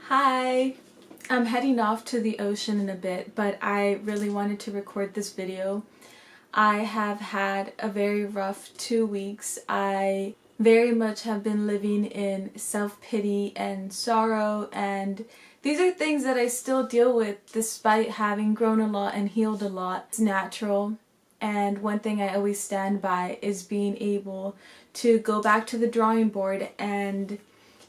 Hi! I'm heading off to the ocean in a bit, but I really wanted to record this video. I have had a very rough 2 weeks. I very much have been living in self-pity and sorrow, and these are things that I still deal with despite having grown a lot and healed a lot. It's natural, and one thing I always stand by is being able to go back to the drawing board and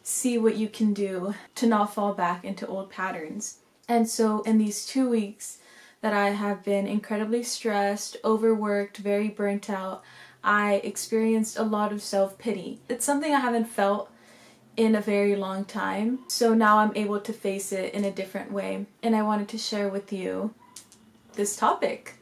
see what you can do to not fall back into old patterns. And so in these 2 weeks that I have been incredibly stressed, overworked, very burnt out, I experienced a lot of self-pity. It's something I haven't felt in a very long time, so now I'm able to face it in a different way, and I wanted to share with you this topic.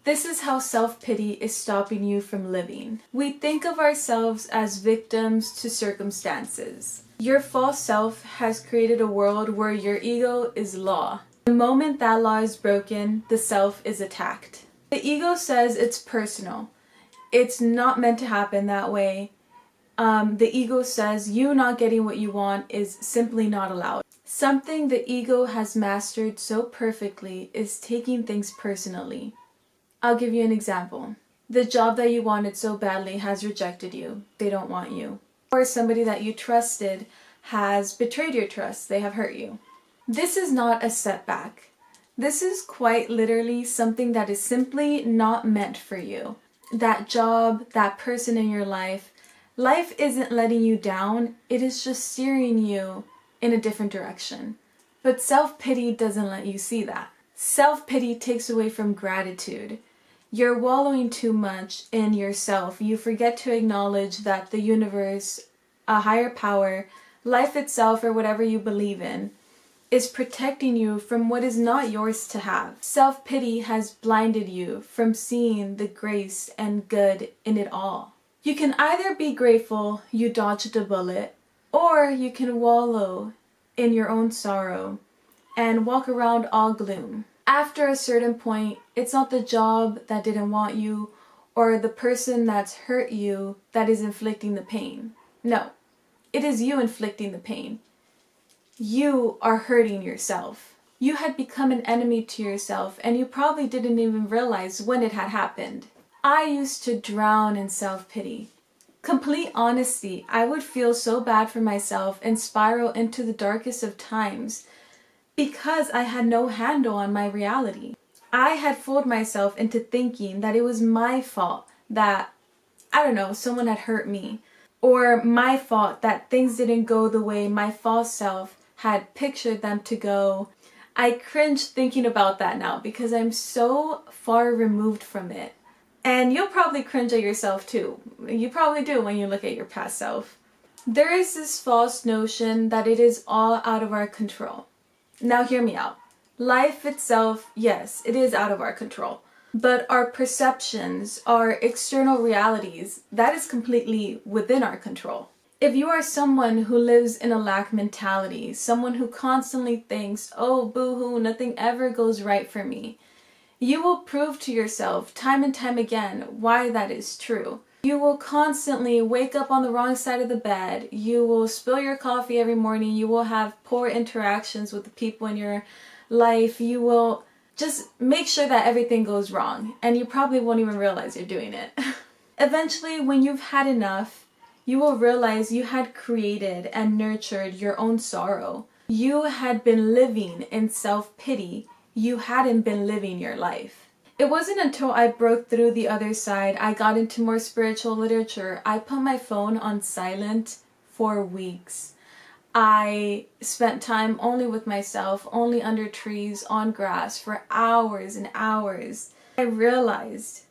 This is how self-pity is stopping you from living. We think of ourselves as victims to circumstances. Your false self has created a world where your ego is law. The moment that law is broken, the self is attacked. The ego says it's personal. It's not meant to happen that way. The ego says you not getting what you want is simply not allowed. Something the ego has mastered so perfectly is taking things personally. I'll give you an example. The job that you wanted so badly has rejected you. They don't want you. Or somebody that you trusted has betrayed your trust. They have hurt you. This is not a setback. This is quite literally something that is simply not meant for you. That job, that person in your life, life isn't letting you down. It is just steering you in a different direction. But self-pity doesn't let you see that. Self-pity takes away from gratitude. You're wallowing too much in yourself. You forget to acknowledge that the universe, a higher power, life itself, or whatever you believe in, is protecting you from what is not yours to have. Self-pity has blinded you from seeing the grace and good in it all. You can either be grateful you dodged a bullet, or you can wallow in your own sorrow and walk around all gloom. After a certain point, it's not the job that didn't want you or the person that's hurt you that is inflicting the pain. No, it is you inflicting the pain. You are hurting yourself. You had become an enemy to yourself, and you probably didn't even realize when it had happened. I used to drown in self-pity. Complete honesty, I would feel so bad for myself and spiral into the darkest of times because I had no handle on my reality. I had fooled myself into thinking that it was my fault that, I don't know, someone had hurt me, or my fault that things didn't go the way my false self had pictured them to go. I cringe thinking about that now because I'm so far removed from it. And you'll probably cringe at yourself too. You probably do when you look at your past self. There is this false notion that it is all out of our control. Now hear me out. Life itself, yes, it is out of our control. But our perceptions, our external realities, that is completely within our control. If you are someone who lives in a lack mentality, someone who constantly thinks, oh boo-hoo, nothing ever goes right for me, you will prove to yourself time and time again why that is true. You will constantly wake up on the wrong side of the bed. You will spill your coffee every morning. You will have poor interactions with the people in your life. You will just make sure that everything goes wrong, and you probably won't even realize you're doing it. Eventually, when you've had enough, you will realize you had created and nurtured your own sorrow. You had been living in self-pity. You hadn't been living your life. It wasn't until I broke through the other side, I got into more spiritual literature. I put my phone on silent for weeks. I spent time only with myself, only under trees, on grass, for hours and hours. I realized,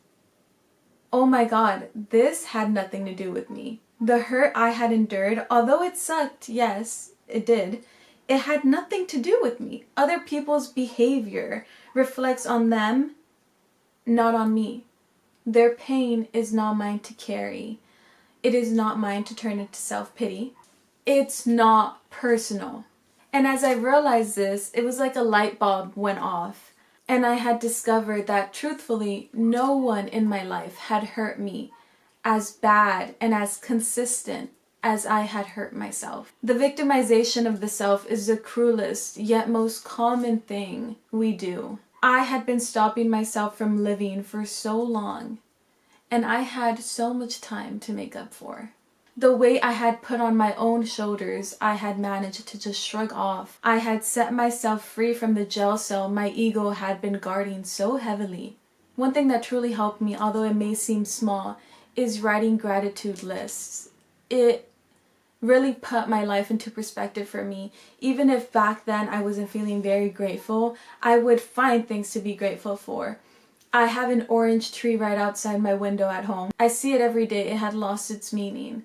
oh my God, this had nothing to do with me. The hurt I had endured, although it sucked, yes, it did, it had nothing to do with me. Other people's behavior reflects on them, not on me. Their pain is not mine to carry. It is not mine to turn into self-pity. It's not personal. And as I realized this, it was like a light bulb went off. And I had discovered that truthfully, no one in my life had hurt me as bad and as consistent as I had hurt myself. The victimization of the self is the cruelest yet most common thing we do. I had been stopping myself from living for so long, and I had so much time to make up for. The weight I had put on my own shoulders, I had managed to just shrug off. I had set myself free from the jail cell my ego had been guarding so heavily. One thing that truly helped me, although it may seem small, is writing gratitude lists. It really put my life into perspective for me. Even if back then I wasn't feeling very grateful, I would find things to be grateful for. I have an orange tree right outside my window at home. I see it every day. It had lost its meaning.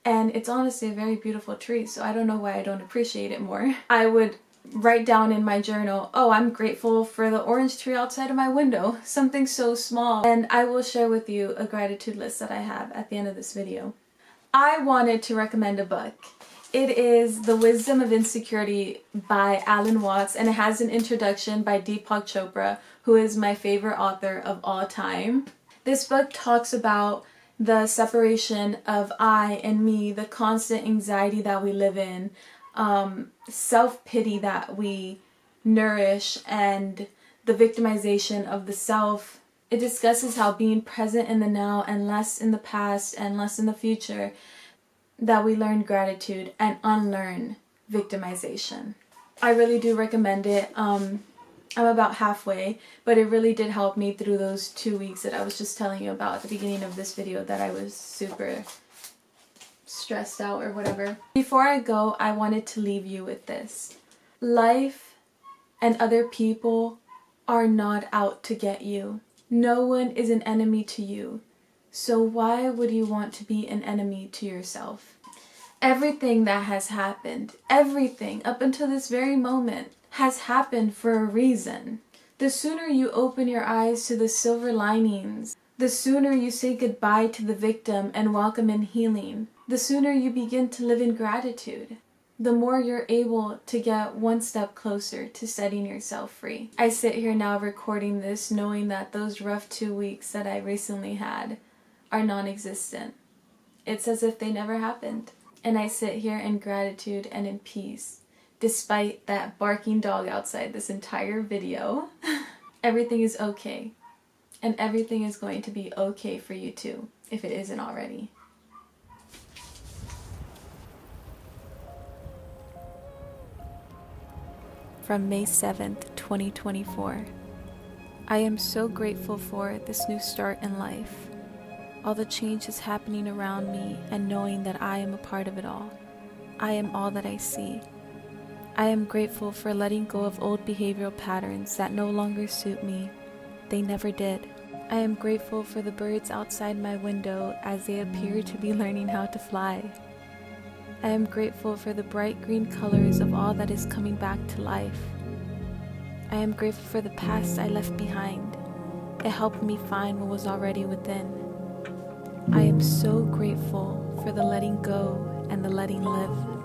And it's honestly a very beautiful tree, so I don't know why I don't appreciate it more. I would write down in my journal, oh, I'm grateful for the orange tree outside of my window. Something so small. And I will share with you a gratitude list that I have at the end of this video. I wanted to recommend a book. It is The Wisdom of Insecurity by Alan Watts, and it has an introduction by Deepak Chopra, who is my favorite author of all time. This book talks about the separation of I and me, the constant anxiety that we live in, self-pity that we nourish, and the victimization of the self. It discusses how being present in the now and less in the past and less in the future, that we learn gratitude and unlearn victimization. I really do recommend it. I'm about halfway, but it really did help me through those 2 weeks that I was just telling you about at the beginning of this video, that I was super stressed out or whatever. Before I go, I wanted to leave you with this. Life and other people are not out to get you. No one is an enemy to you. So why would you want to be an enemy to yourself? Everything that has happened, everything up until this very moment, has happened for a reason. The sooner you open your eyes to the silver linings, the sooner you say goodbye to the victim and welcome in healing, the sooner you begin to live in gratitude, the more you're able to get one step closer to setting yourself free. I sit here now recording this knowing that those rough 2 weeks that I recently had are non-existent. It's as if they never happened. And I sit here in gratitude and in peace, despite that barking dog outside this entire video. Everything is okay. And everything is going to be okay for you too, if it isn't already. From May 7th, 2024. I am so grateful for this new start in life. All the changes happening around me, and knowing that I am a part of it all. I am all that I see. I am grateful for letting go of old behavioral patterns that no longer suit me. They never did. I am grateful for the birds outside my window as they appear to be learning how to fly. I am grateful for the bright green colors of all that is coming back to life. I am grateful for the past I left behind. It helped me find what was already within. I am so grateful for the letting go and the letting live.